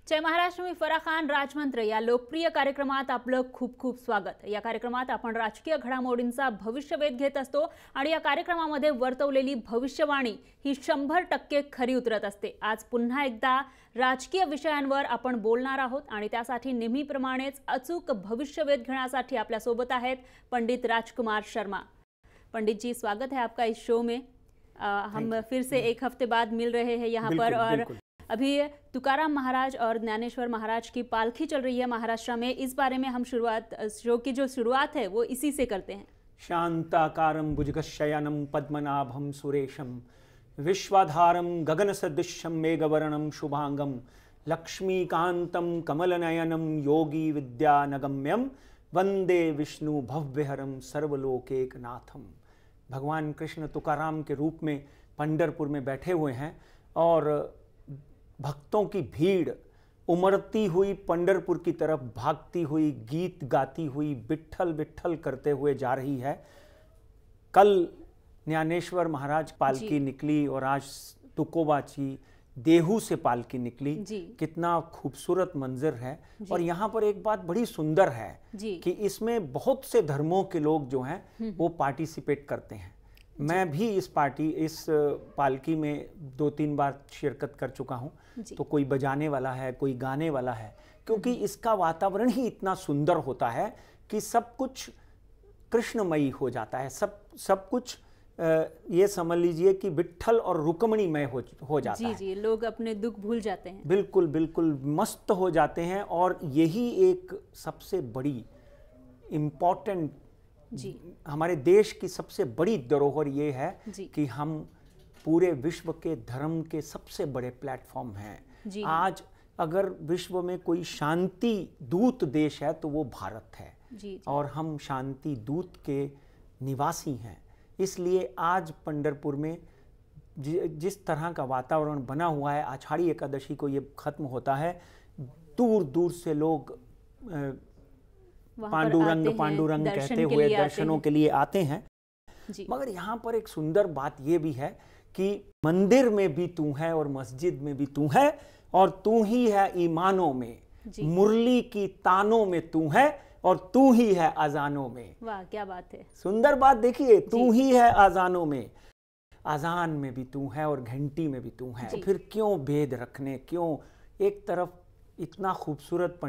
जय महाराष्ट्र. मी फरा खान. राजमंत्र या लोकप्रिय कार्यक्रमात आपलं खूप खूप स्वागत. या कार्यक्रमात आपण राजकीय घडामोडींचा भविष्यवेध घेत असतो आणि या कार्यक्रमामध्ये वर्तवलेली भविष्यवाणी ही 100% खरी उतरत असते. आज पुन्हा एकदा राजकीय विषयांवर आपण बोलणार आहोत आणि त्यासाठी नेहमीप्रमाणेच अचूक भविष्यवेध घेण्यासाठी आपल्या सोबत आहेत पंडित राजकुमार शर्मा. पंडित जी, स्वागत है आपका इस शो में. हम फिर से एक हफ्ते बाद मिल रहे हैं यहाँ पर और अभी तुकाराम महाराज और ज्ञानेश्वर महाराज की पालकी चल रही है महाराष्ट्र में. इस बारे में हम शो की जो शुरुआत है वो इसी से करते हैं. शांताकारं भुजगशयनं पद्मनाभं सुरेशं विश्वाधारं गगनसदृशं मेघवर्णं शुभांगं लक्ष्मीकान्तं कमलनयनं योगी विद्यानगम्यं वंदे विष्णु भव्यहरं सर्वलोकैकनाथं. भगवान कृष्ण तुकाराम के रूप में पंढरपुर में बैठे हुए हैं और भक्तों की भीड़ उमड़ती हुई पंढरपुर की तरफ भागती हुई, गीत गाती हुई, विठ्ठल विठ्ठल करते हुए जा रही है. कल ज्ञानेश्वर महाराज पालकी निकली और आज तुकोबाची देहू से पालकी निकली. कितना खूबसूरत मंजर है. और यहाँ पर एक बात बड़ी सुंदर है कि इसमें बहुत से धर्मों के लोग जो हैं वो पार्टिसिपेट करते हैं. मैं भी इस पालकी में 2-3 बार शिरकत कर चुका हूँ. तो कोई बजाने वाला है, कोई गाने वाला है, क्योंकि इसका वातावरण ही इतना सुंदर होता है कि सब कुछ कृष्णमयी हो जाता है. सब कुछ ये समझ लीजिए कि विठ्ठल और रुक्मणीमय हो जाता है. जी, लोग अपने दुख भूल जाते हैं. बिल्कुल बिल्कुल मस्त हो जाते हैं. और यही एक सबसे बड़ी इम्पोर्टेंट हमारे देश की सबसे बड़ी धरोहर ये है कि हम पूरे विश्व के धर्म के सबसे बड़े प्लेटफॉर्म हैं. आज अगर विश्व में कोई शांति दूत देश है तो वो भारत है. और हम शांति दूत के निवासी हैं. इसलिए आज पंढरपुर में जिस तरह का वातावरण बना हुआ है, आषाढ़ी एकादशी को ये खत्म होता है, दूर दूर से लोग पांडुरंग कहते हुए दर्शनों के लिए आते हैं. मगर यहाँ पर एक सुंदर बात ये भी है कि मंदिर में भी तू है और मस्जिद में भी तू है और तू ही है ईमानों में, मुरली की तानों में तू है और तू ही है अजानों में. वाह, क्या बात है. सुंदर बात देखिए, तू ही है अजानों में, अजान में भी तू है और घंटी में भी तू है. फिर क्यों भेद रखने, क्यों? एक तरफ इतना खूबसूरत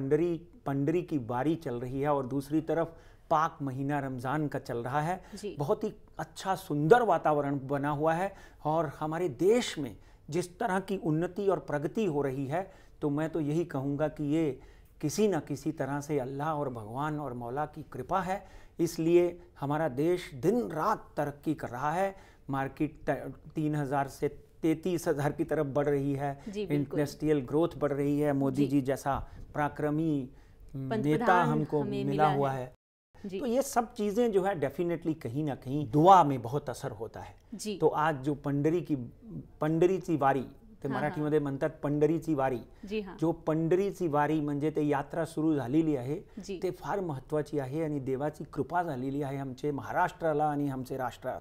पंडरी की बारी चल रही है और दूसरी तरफ पाक महीना रमज़ान का चल रहा है. बहुत ही अच्छा सुंदर वातावरण बना हुआ है. और हमारे देश में जिस तरह की उन्नति और प्रगति हो रही है, तो मैं तो यही कहूँगा कि ये किसी न किसी तरह से अल्लाह और भगवान और मौला की कृपा है. इसलिए हमारा देश दिन रात तरक्की कर रहा है. मार्केट 3,000 से 33,000 की तरफ बढ़ रही है. इंडस्ट्रियल ग्रोथ बढ़ रही है. मोदी जी जैसा पराक्रमी नेता हमको मिला हुआ है. तो ये सब चीजें जो है डेफिनेटली कहीं ना कहीं दुआ में बहुत असर होता है. तो आज जो पंढरीची वारी, ते मराठीमध्ये म्हणतात पंढरीची वारी. जो पंढरीची वारी म्हणजे ते यात्रा सुरू झालेली आहे, ते फार महत्त्वाची आहे आणि देवाची कृपा झालेली आहे आमचे महाराष्ट्राला आणि आमचे राष्ट्रात.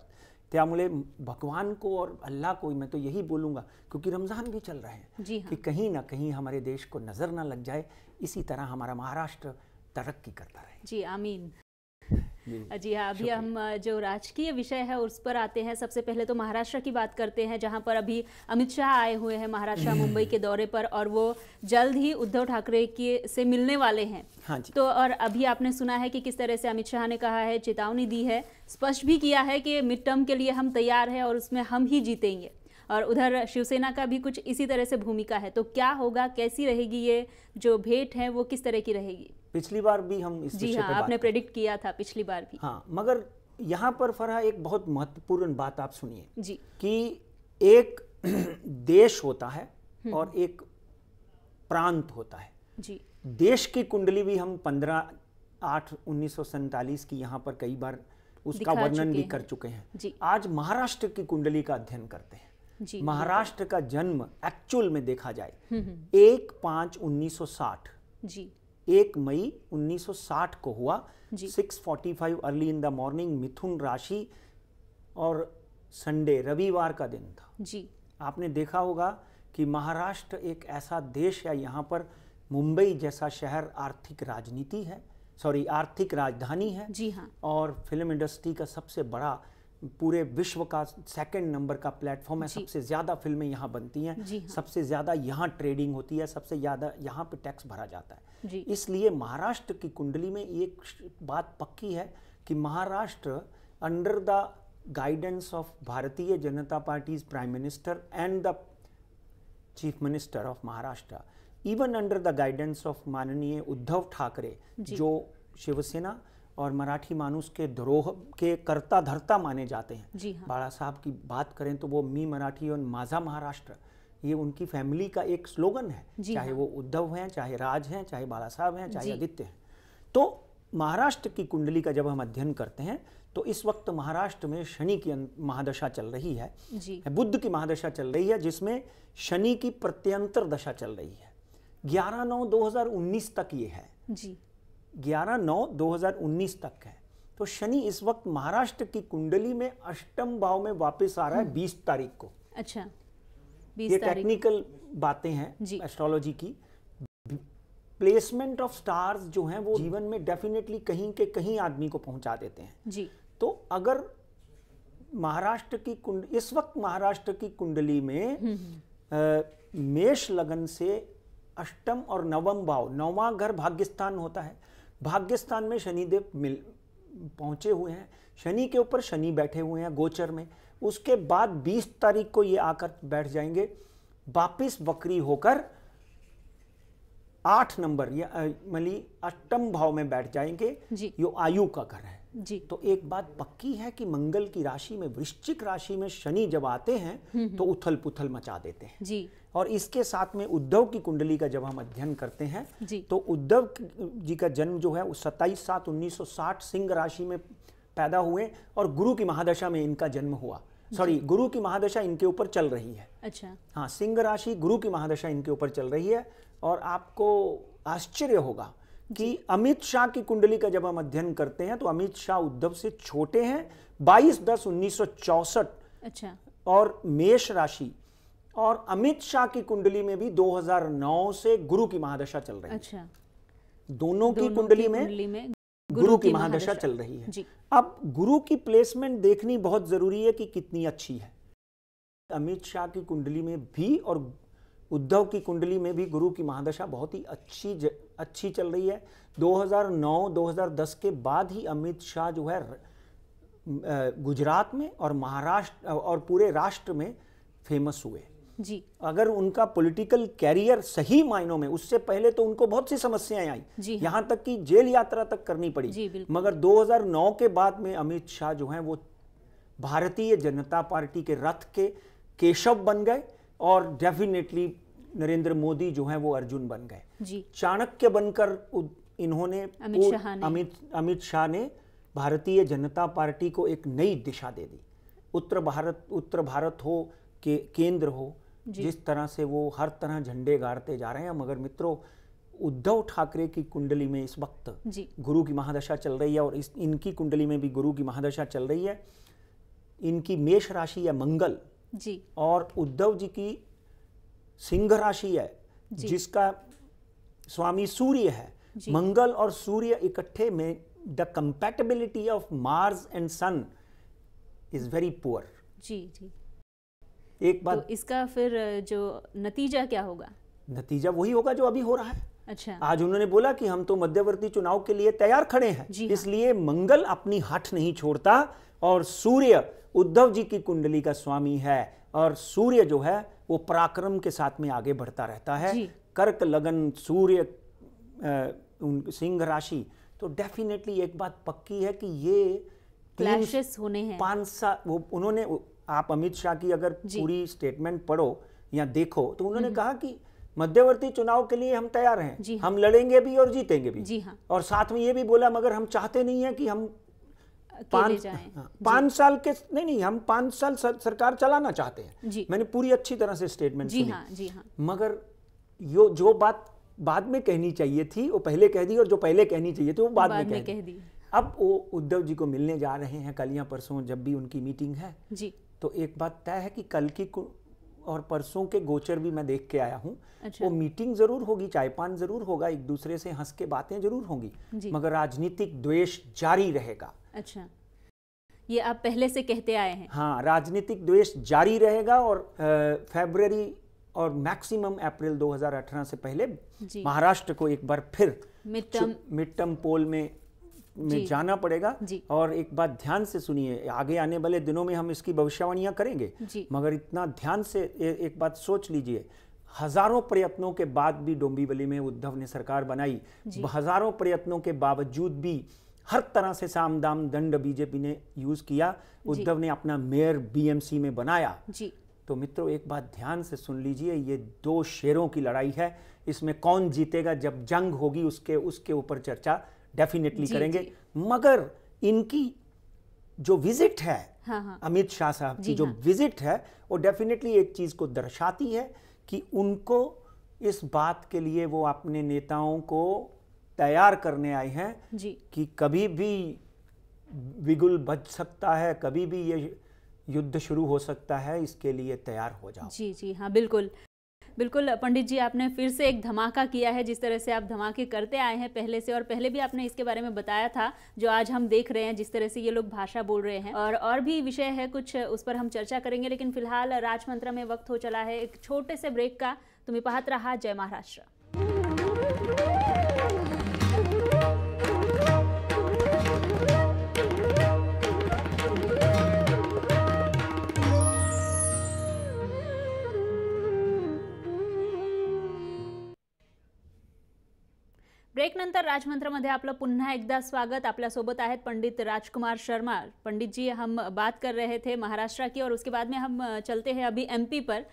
त्यामुळे भगवान को और अल्लाह को मैं तो यही बोलूँगा, क्योंकि रमज़ान भी चल रहे हैं, कि कहीं ना कहीं हमारे देश को नज़र ना लग जाए. इसी तरह हमारा महाराष्ट्र तरक्की करता रहे. जी आमीन. जी हाँ, अभी हम जो राजकीय विषय है उस पर आते हैं. सबसे पहले तो महाराष्ट्र की बात करते हैं, जहां पर अभी अमित शाह आए हुए हैं महाराष्ट्र मुंबई के दौरे पर और वो जल्द ही उद्धव ठाकरे से मिलने वाले हैं. तो और अभी आपने सुना है कि किस तरह से अमित शाह ने कहा है, चेतावनी दी है, स्पष्ट भी किया है कि मिड टर्म के लिए हम तैयार हैं और उसमें हम ही जीतेंगे. और उधर शिवसेना का भी कुछ इसी तरह से भूमिका है. तो क्या होगा, कैसी रहेगी ये जो भेंट है, वो किस तरह की रहेगी? पिछली बार भी हम इस विषय पे आपने प्रेडिक्ट किया था पिछली बार भी. हाँ, मगर यहाँ पर फरहा एक बहुत महत्वपूर्ण बात आप सुनिए कि एक देश होता है और एक प्रांत होता है. देश की कुंडली भी हम 15/8/1947 की यहाँ पर कई बार उसका वर्णन भी कर चुके हैं. आज महाराष्ट्र की कुंडली का अध्ययन करते हैं. महाराष्ट्र का जन्म एक्चुअल में देखा जाए 1/5/1960, 1 मई 1960 को हुआ. 6:45 अर्ली इन द मॉर्निंग, मिथुन राशि और संडे रविवार का दिन था. आपने देखा होगा कि महाराष्ट्र एक ऐसा देश है, यहाँ पर मुंबई जैसा शहर आर्थिक राजनीति है, आर्थिक राजधानी है। जी हाँ। और फिल्म इंडस्ट्री का सबसे बड़ा, पूरे विश्व का 2nd नंबर का प्लेटफॉर्म है। सबसे ज़्यादा फिल्में यहाँ बनती हैं, हाँ। सबसे ज़्यादा यहाँ ट्रेडिंग होती है, सबसे ज़्यादा यहाँ पे टैक्स भरा जाता है। जी। इसलिए महाराष्ट्र की कुंडली में एक बात पक्की है कि Maharashtra under the guidance of Bharatiya Janata parties prime minister and the chief minister of Maharashtra, even under the guidance of माननीय उद्धव ठाकरे, जो शिवसेना और मराठी मानुस के धरोह के कर्ता धर्ता माने जाते हैं। जी हाँ। बाला साहब की बात करें तो वो मी मराठी और माझा महाराष्ट्र, ये उनकी फैमिली का एक स्लोगन है। चाहे वो उद्धव हैं, चाहे राज हैं, चाहे बाला साहब हैं, चाहे आदित्य हैं। तो महाराष्ट्र की कुंडली का जब हम अध्ययन करते हैं तो इस वक्त महाराष्ट्र में शनि की महादशा चल रही है, बुध की महादशा चल रही है, जिसमें शनि की प्रत्यंतर दशा चल रही है। 11/9/2019 तक ये है। 11/9/2019 तक है। तो शनि इस वक्त महाराष्ट्र की कुंडली में अष्टम भाव में वापस आ रहा है 20 तारीख को। अच्छा, 20 ये तारीख। टेक्निकल बातें हैं एस्ट्रोलॉजी की। प्लेसमेंट ऑफ स्टार्स जो हैं वो जीवन में डेफिनेटली कहीं के कहीं आदमी को पहुंचा देते हैं। जी। तो अगर महाराष्ट्र की इस वक्त महाराष्ट्र की कुंडली में मेष लगन से अष्टम और नवम भाव, 9वां घर भाग्यस्थान होता है, भाग्यस्थान में शनिदेव पहुंचे हुए हैं। शनि के ऊपर शनि बैठे हुए हैं गोचर में। उसके बाद 20 तारीख को ये आकर बैठ जाएंगे, वापिस वक्री होकर 8 नंबर या अष्टम भाव में बैठ जाएंगे। यो आयु का घर है। तो एक बात पक्की है कि मंगल की राशि में, वृश्चिक राशि में शनि जब आते हैं तो उथल पुथल मचा देते हैं। और इसके साथ में उद्धव की कुंडली का जब हम अध्ययन करते हैं तो उद्धव जी का जन्म जो है 27/7/1960 सिंह राशि में पैदा हुए और गुरु की महादशा में इनका जन्म हुआ। गुरु की महादशा इनके ऊपर चल रही है। अच्छा। हाँ, सिंह राशि, गुरु की महादशा इनके ऊपर चल रही है। और आपको आश्चर्य होगा कि अमित शाह की कुंडली का जब हम अध्ययन करते हैं तो अमित शाह उद्धव से छोटे हैं, 22/10/1964। अच्छा। और मेष राशि, और अमित शाह की कुंडली में भी 2009 से गुरु की महादशा चल रही है। अच्छा। दोनों की कुंडली में गुरु की महादशा चल रही है। अब गुरु की प्लेसमेंट देखनी बहुत जरूरी है कि कितनी अच्छी है। अमित शाह की कुंडली में भी और उद्धव की कुंडली में भी गुरु की महादशा बहुत ही अच्छी चल रही है। 2009-2010 के बाद ही अमित शाह जो है गुजरात में और महाराष्ट्र और पूरे राष्ट्र में फेमस हुए। जी। अगर उनका पॉलिटिकल कैरियर सही मायनों में, उससे पहले तो उनको बहुत सी समस्याएं आई, यहाँ तक कि जेल यात्रा तक करनी पड़ी। मगर 2009 के बाद में अमित शाह जो हैं वो भारतीय जनता पार्टी के रथ के केशव बन गए और डेफिनेटली नरेंद्र मोदी जो हैं वो अर्जुन बन गए। चाणक्य बनकर इन्होंने अमित शाह ने भारतीय जनता पार्टी को एक नई दिशा दे दी। उत्तर भारत हो के केंद्र हो, जिस तरह से वो हर तरह झंडे गाड़ते जा रहे हैं। मगर मित्रों, उद्धव ठाकरे की कुंडली में इस वक्त गुरु की महादशा चल रही है और इनकी कुंडली में भी गुरु की महादशा चल रही है। इनकी मेष राशि है मंगल और उद्धव जी की सिंह राशि है जिसका स्वामी सूर्य है। मंगल और सूर्य इकट्ठे में the compatibility of Mars and sun is very poor. एक बात, तो इसका फिर जो नतीजा क्या होगा? नतीजा वही होगा जो अभी हो रहा है। अच्छा। आज उन्होंने बोला कि हम तो मध्यवर्ती चुनाव के लिए तैयार खड़े हैं। इसलिए मंगल अपनी हठ नहीं छोड़ता और सूर्य उद्धव जी की कुंडली का स्वामी है और सूर्य जो है वो पराक्रम के साथ में आगे बढ़ता रहता है। कर्क लगन सूर्य सिंह राशि, तो डेफिनेटली एक बात पक्की है कि ये क्लैशेस होने हैं। 5 साल वो उन्होंने, आप अमित शाह की अगर पूरी स्टेटमेंट पढ़ो या देखो तो उन्होंने कहा कि मध्यवर्ती चुनाव के लिए हम तैयार हैं, हम लड़ेंगे भी और जीतेंगे भी। और साथ में ये भी बोला मगर हम चाहते नहीं है कि हम 5 साल के नहीं हम 5 साल सरकार चलाना चाहते हैं। मैंने पूरी अच्छी तरह से स्टेटमेंट सुनी। मगर जो बात बाद में कहनी चाहिए थी वो पहले कह दी और जो पहले कहनी चाहिए थी वो बाद में कह दी। अब वो उद्धव जी को मिलने जा रहे हैं कल या परसों, जब भी उनकी मीटिंग है। तो एक बात तय है कि कल की और परसों के गोचर भी मैं देख के आया हूँ। अच्छा। वो मीटिंग जरूर होगी, चाय पान जरूर होगा, एक दूसरे से हंस के बातें जरूर होंगी, मगर राजनीतिक द्वेष जारी रहेगा। अच्छा, ये आप पहले से कहते आए हैं। हाँ, राजनीतिक द्वेष जारी रहेगा और फरवरी और मैक्सिमम अप्रैल 2018 से पहले महाराष्ट्र को एक बार फिर मिड टर्म पोल में जाना पड़ेगा। और एक बात ध्यान से सुनिए, आगे आने वाले दिनों में हम इसकी भविष्यवाणियां करेंगे, मगर इतना ध्यान से एक बात सोच लीजिए, हजारों प्रयत्नों के बाद भी डोंबिवली में उद्धव ने सरकार बनाई, हजारों प्रयत्नों के बावजूद भी हर तरह से साम दाम दंड बीजेपी ने यूज किया, उद्धव ने अपना मेयर बीएमसी में बनाया। तो मित्रों, एक बात ध्यान से सुन लीजिए, ये दो शेरों की लड़ाई है, इसमें कौन जीतेगा जब जंग होगी उसके ऊपर चर्चा डेफिनेटली करेंगे। मगर इनकी जो विजिट है, अमित शाह साहब की जो विजिट है, वो डेफिनेटली एक चीज को दर्शाती है कि उनको इस बात के लिए वो अपने नेताओं को तैयार करने आए हैं कि कभी भी बिगुल बज सकता है, कभी भी ये युद्ध शुरू हो सकता है, इसके लिए तैयार हो जाओ। जी हाँ, बिल्कुल बिल्कुल पंडित जी, आपने फिर से एक धमाका किया है, जिस तरह से आप धमाके करते आए हैं पहले से, और पहले भी आपने इसके बारे में बताया था, जो आज हम देख रहे हैं जिस तरह से ये लोग भाषा बोल रहे हैं, और भी विषय है कुछ, उस पर हम चर्चा करेंगे। लेकिन फिलहाल राजमंत्र में वक्त हो चला है एक छोटे से ब्रेक का। तुम्ही पाहत रहा जय महाराष्ट्र। ब्रेक नंतर राजमंत्रमध्ये आपलं पुन्हा एकदा स्वागत। आपल्यासोबत आहेत पंडित राजकुमार शर्मा। पंडित जी, हम बात कर रहे थे महाराष्ट्र की, और उसके बाद में हम चलते हैं अभी एमपी पर।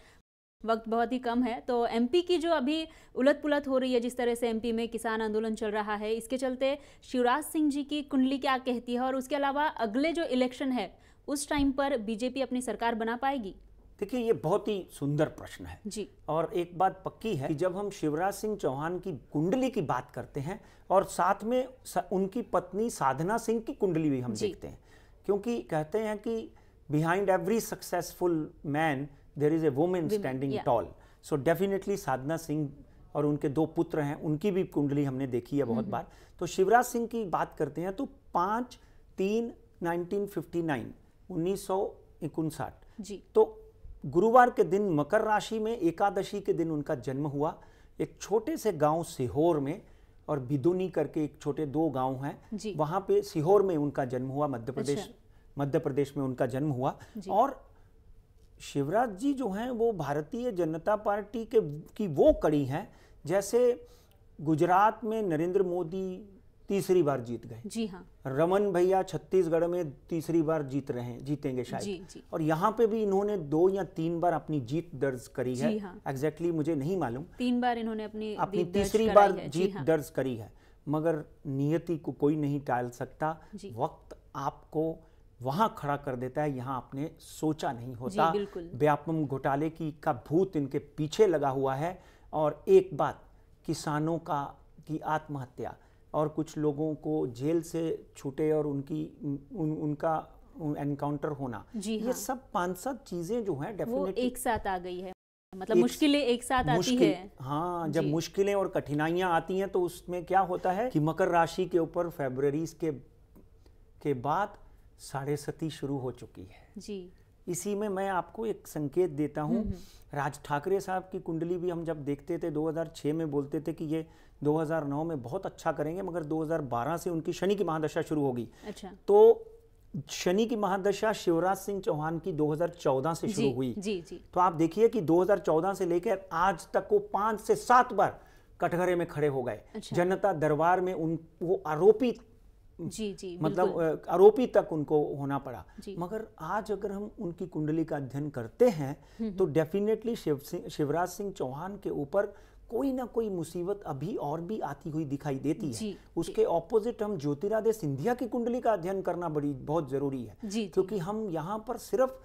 वक्त बहुत ही कम है, तो एमपी की जो अभी उलट पुलट हो रही है, जिस तरह से एमपी में किसान आंदोलन चल रहा है, इसके चलते शिवराज सिंह जी की कुंडली क्या कहती है, और उसके अलावा अगले जो इलेक्शन है उस टाइम पर बीजेपी अपनी सरकार बना पाएगी? देखिए, ये बहुत ही सुंदर प्रश्न है जी। और एक बात पक्की है कि जब हम शिवराज सिंह चौहान की कुंडली की बात करते हैं और साथ में उनकी पत्नी साधना सिंह की कुंडली भी हम देखते हैं, क्योंकि कहते हैं कि behind every successful man there is a woman standing tall. So definitely Sadhana Singh और उनके दो पुत्र हैं, उनकी भी कुंडली हमने देखी है बहुत बार। तो शिवराज सिंह की बात करते हैं तो 5/3/1959 1959 तो गुरुवार के दिन मकर राशि में एकादशी के दिन उनका जन्म हुआ। एक छोटे से गांव सीहोर में, और बिदुनी करके एक छोटे दो गांव हैं, वहां पे सीहोर में उनका जन्म हुआ, मध्य प्रदेश में उनका जन्म हुआ। और शिवराज जी जो हैं वो भारतीय जनता पार्टी की वो कड़ी हैं, जैसे गुजरात में नरेंद्र मोदी तीसरी बार जीत गए। जी हाँ। रमन भैया छत्तीसगढ़ में तीसरी बार जीतेंगे शायद। जी। और यहाँ पे भी इन्होंने 2 या 3 बार अपनी जीत दर्ज करी है। एग्जैक्टली मुझे नहीं मालूम, 3 बार इन्होंने अपनी तीसरी बार जीत दर्ज करी है। मगर नियति को कोई नहीं टाल सकता, वक्त आपको वहां खड़ा कर देता है, यहाँ आपने सोचा नहीं होता। व्यापम घोटाले का भूत इनके पीछे लगा हुआ है। और एक बात, किसानों की आत्महत्या और कुछ लोगों को जेल से छूटे और उनका एनकाउंटर होना, ये सब 5-7 चीजें जो हैं डेफिनेटली एक साथ आ गई है। मतलब मुश्किलें एक साथ आती है। हाँ, जब मुश्किलें और कठिनाइयां आती हैं तो उसमें क्या होता है कि मकर राशि के ऊपर फरवरी के बाद साढ़े सती शुरू हो चुकी है। जी। इसी में मैं आपको एक संकेत देता हूँ। राज ठाकरे साहब की कुंडली भी हम जब देखते थे 2006 में बोलते थे कि ये 2009 में बहुत अच्छा करेंगे, मगर 2012 से उनकी शनि की महादशा शुरू होगी। अच्छा। तो शनि की महादशा शिवराज सिंह चौहान की 2014 से शुरू हुई। जी। तो आप देखिए कि 2014 से लेकर आज तक वो 5 से 7 बार कटघरे में खड़े हो गए। अच्छा। जनता दरबार में वो आरोपी मतलब आरोपी तक उनको होना पड़ा। मगर आज अगर हम उनकी कुंडली का अध्ययन करते हैं तो डेफिनेटली शिवराज सिंह चौहान के ऊपर कोई ना कोई मुसीबत अभी और भी आती हुई दिखाई देती है। उसके ऑपोजिट हम ज्योतिरादित्य सिंधिया की कुंडली का अध्ययन करना बहुत जरूरी है, क्योंकि हम यहाँ पर सिर्फ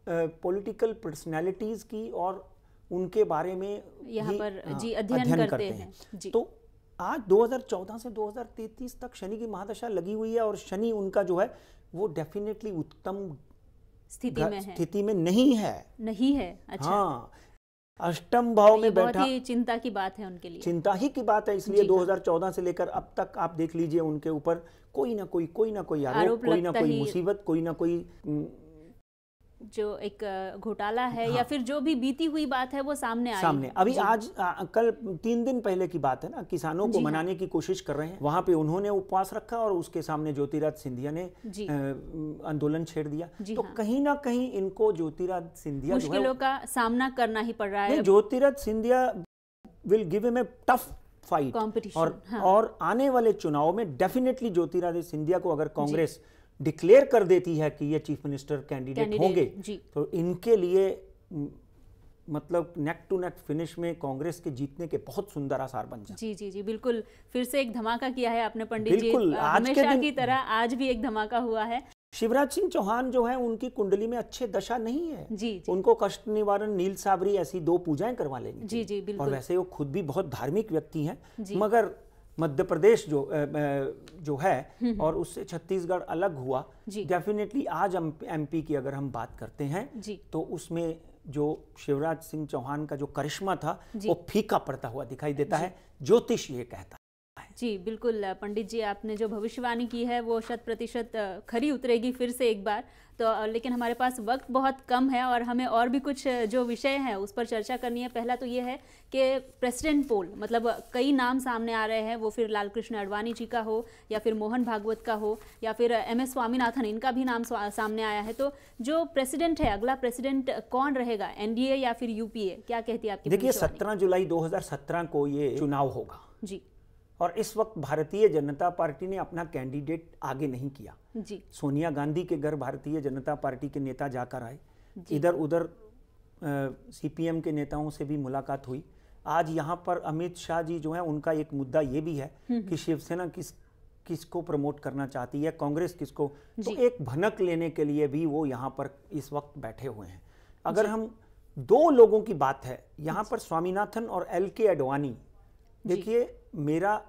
पॉलिटिकल पर्सनैलिटीज की और उनके बारे में यहाँ पर अध्ययन करते हैं। तो आज 2014 से 2033 तक शनि की महादशा लगी हुई है, और शनि उनका जो है वो डेफिनेटली उत्तम स्थिति में नहीं है। नहीं है। अच्छा। हाँ, अष्टम भाव में बैठा, बहुत ही चिंता की बात है उनके लिए, चिंता ही की बात है। इसलिए 2014 से लेकर अब तक आप देख लीजिए उनके ऊपर कोई ना कोई आरोप, कोई ना कोई मुसीबत, कोई ना कोई जो एक घोटाला है, हाँ, या फिर जो भी बीती हुई बात है वो सामने अभी आज कल 3 दिन पहले की बात है ना, किसानों को मनाने की कोशिश कर रहे हैं, वहां पे उन्होंने उपवास रखा और उसके सामने ज्योतिरादित्य सिंधिया ने आंदोलन छेड़ दिया। तो हाँ, कहीं ना कहीं इनको ज्योतिरादित्य सिंधिया मुश्किलों का सामना करना ही पड़ रहा है। Jyotiraditya Scindia will give him a tough fight और आने वाले चुनाव में डेफिनेटली ज्योतिरादित्य सिंधिया को अगर कांग्रेस डिक्लेयर कर देती है कि ये चीफ मिनिस्टर कैंडिडेट होंगे, तो इनके लिए मतलब नेक टू नेक फिनिश में कांग्रेस के जीतने के बहुत सुंदर आसार बन जाए। जी जी जी, बिल्कुल। फिर से एक धमाका किया है आपने पंडित जी, हमेशा की तरह आज भी एक धमाका हुआ है। शिवराज सिंह चौहान जो है उनकी कुंडली में अच्छे दशा नहीं है। जी, जी। उनको कष्ट निवारण, नील साबरी ऐसी 2 पूजाएं करवा लेंगे। जी जी बिल्कुल। और वैसे वो खुद भी बहुत धार्मिक व्यक्ति हैं, मगर मध्य प्रदेश जो है और उससे छत्तीसगढ़ अलग हुआ, डेफिनेटली आज एमपी की अगर हम बात करते हैं तो उसमें जो शिवराज सिंह चौहान का जो करिश्मा था वो फीका पड़ता हुआ दिखाई देता है, ज्योतिष ये कहता है। जी बिल्कुल पंडित जी, आपने जो भविष्यवाणी की है वो 100% खरी उतरेगी फिर से एक बार तो। लेकिन हमारे पास वक्त बहुत कम है और हमें और भी कुछ जो विषय हैं उस पर चर्चा करनी है। पहला तो ये है कि प्रेसिडेंट पोल, मतलब कई नाम सामने आ रहे हैं, वो फिर लालकृष्ण आडवाणी जी का हो या फिर मोहन भागवत का हो या फिर MS स्वामीनाथन, इनका भी नाम सामने आया है। तो जो प्रेसिडेंट है, अगला प्रेसिडेंट कौन रहेगा, NDA या फिर UPA, क्या कहती है आपकी? देखिए 17 जुलाई 2017 को ये चुनाव होगा जी, और इस वक्त भारतीय जनता पार्टी ने अपना कैंडिडेट आगे नहीं किया जी। सोनिया गांधी के घर भारतीय जनता पार्टी के नेता जाकर आए, इधर उधर CPM के नेताओं से भी मुलाकात हुई। आज यहाँ पर अमित शाह जी जो है उनका एक मुद्दा ये भी है कि शिवसेना किसको प्रमोट करना चाहती है, कांग्रेस किसको, तो एक भनक लेने के लिए भी वो यहाँ पर इस वक्त बैठे हुए हैं। अगर हम 2 लोगों की बात है यहाँ पर, स्वामीनाथन और LK आडवाणी, देखिए मेरा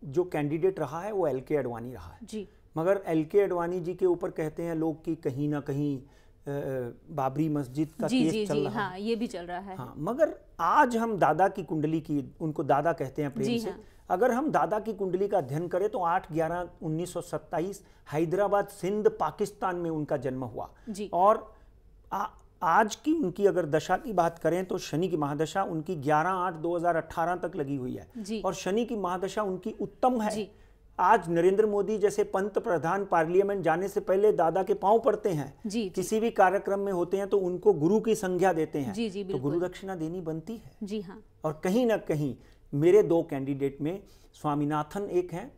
जो कैंडिडेट रहा है वो LK आडवाणी रहा है जी, मगर LK आडवाणी जी के ऊपर कहते हैं लोग कि कहीं ना कहीं बाबरी मस्जिद का केस चल रहा है। हाँ, ये भी चल रहा है। हाँ, मगर आज हम दादा की कुंडली की, उनको दादा कहते हैं प्रेम से, अगर हम दादा की कुंडली का अध्ययन करें तो 8/11/1927 हैदराबाद सिंध पाकिस्तान में उनका जन्म हुआ और आज की उनकी अगर दशा की बात करें तो शनि की महादशा उनकी 11/8/2018 तक लगी हुई है और शनि की महादशा उनकी उत्तम है। आज नरेंद्र मोदी जैसे पंत प्रधान पार्लियामेंट जाने से पहले दादा के पांव पड़ते हैं, किसी भी कार्यक्रम में होते हैं तो उनको गुरु की संज्ञा देते हैं, तो गुरु दक्षिणा देनी बनती है। जी हाँ। और कहीं ना कहीं मेरे 2 कैंडिडेट में स्वामीनाथन एक हैं,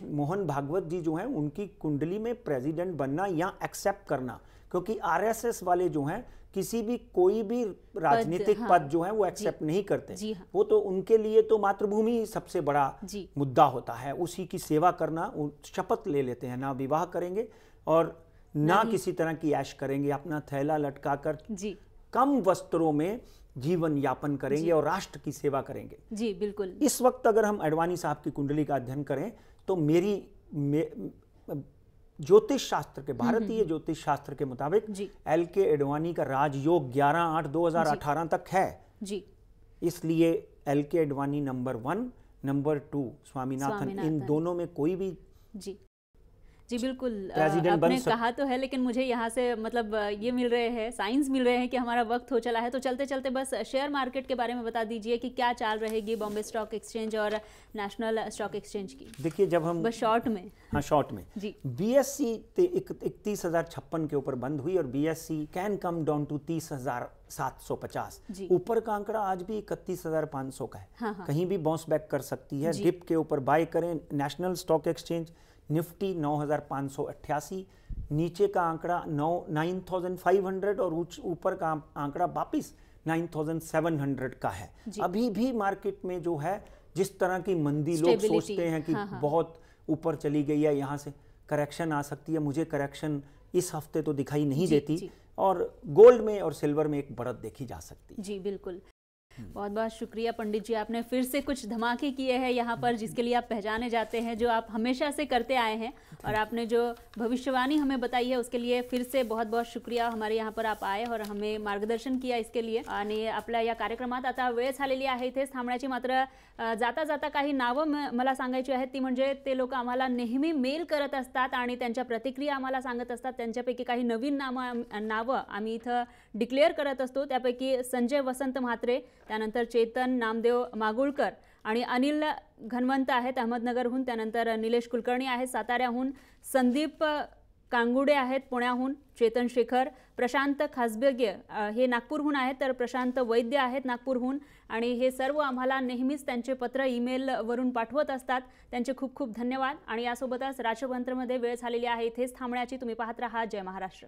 मोहन भागवत जी जो हैं उनकी कुंडली में प्रेसिडेंट बनना या एक्सेप्ट करना, क्योंकि RSS वाले जो हैं किसी भी कोई भी राजनीतिक पद जो है वो एक्सेप्ट नहीं करते। वो तो उनके लिए तो मातृभूमि सबसे बड़ा मुद्दा होता है, उसी की सेवा करना, शपथ ले लेते हैं, ना विवाह करेंगे और ना किसी तरह की ऐश करेंगे, अपना थैला लटकाकर कम वस्त्रों में जीवन यापन करेंगे और राष्ट्र की सेवा करेंगे। जी बिल्कुल। इस वक्त अगर हम आडवाणी साहब की कुंडली का अध्ययन करें तो ज्योतिष शास्त्र के, भारतीय ज्योतिष शास्त्र के मुताबिक LK आडवाणी का राजयोग 11/8/2018 तक है जी, इसलिए LK Advani number 1, number 2 Swaminathan, इन दोनों में कोई भी जी बिल्कुल आपने कहा तो है, लेकिन मुझे यहाँ से मतलब ये मिल रहे हैं, साइंस मिल रहे हैं कि हमारा वक्त हो चला है। तो चलते चलते बस शेयर मार्केट के बारे में बता दीजिए कि क्या चाल रहेगी बॉम्बे स्टॉक एक्सचेंज और नेशनल स्टॉक एक्सचेंज की। देखिए जब हम बस शॉर्ट में, हाँ शॉर्ट में जी, BSE 31,056 के ऊपर बंद हुई और BSE can come down to 30,750। ऊपर का आंकड़ा आज भी 31,500 का है। हाँ। कहीं भी बाउंस बैक कर सकती है। डिप के ऊपर बाय करें। नेशनल स्टॉक एक्सचेंज निफ्टी 9,588, नीचे का आंकड़ा 9,500 और ऊपर का आंकड़ा वापिस 9,700 का है। अभी भी मार्केट में जो है जिस तरह की मंदी, लोग सोचते हैं कि बहुत ऊपर चली गई है, यहाँ से करेक्शन आ सकती है, मुझे करेक्शन इस हफ्ते तो दिखाई नहीं देती और गोल्ड में और सिल्वर में एक बढ़त देखी जा सकती है। जी बिल्कुल। बहुत बहुत शुक्रिया पंडित जी, आपने फिर से कुछ धमाके किए हैं यहाँ पर, जिसके लिए आप पहचाने जाते हैं, जो आप हमेशा से करते आए हैं। और आपने जो भविष्यवाणी हमें बताई है उसके लिए फिर से बहुत बहुत शुक्रिया. हमारे यहाँ पर आप आए और हमें मार्गदर्शन किया इसके लिए. आणि आपल्या या कार्यक्रमात आता वेळ झालेली आहे इथेच थांबण्याची. मात्र जाता जाता काही नावं मला सांगायची आहेत, ती म्हणजे ते लोक आम्हाला नेहमी मेल करत असतात आणि त्यांच्या प्रतिक्रिया आम्हाला सांगत असतात. त्यांच्यापैकी काही नवीन नावं आम्ही इथं डिक्लेअर करत असतो. त्यापैकी संजय वसंत म्हात्रे, त्यानंतर चेतन नामदेव मागुळकर आणि अनिल घनवंत आहेत अहमदनगरहून, त्यानंतर निलेश कुलकर्णी आहेत साताऱ्याहून, संदीप कांगुडे आहेत पुण्याहून, चेतन शेखर, प्रशांत खासबेगे हे नागपूरहून आहेत, तर प्रशांत वैद्य आहेत नागपूरहून. आणि हे सर्व आम्हाला नेहमीच त्यांचे पत्र ईमेल वरून पाठवत असतात. त्यांचे खूप खूप धन्यवाद. आणि यासोबतच राजतंत्रमध्ये वेळ झालेली आहे इथेच थांबण्याची. तुम्ही पाहत रहा जय महाराष्ट्र.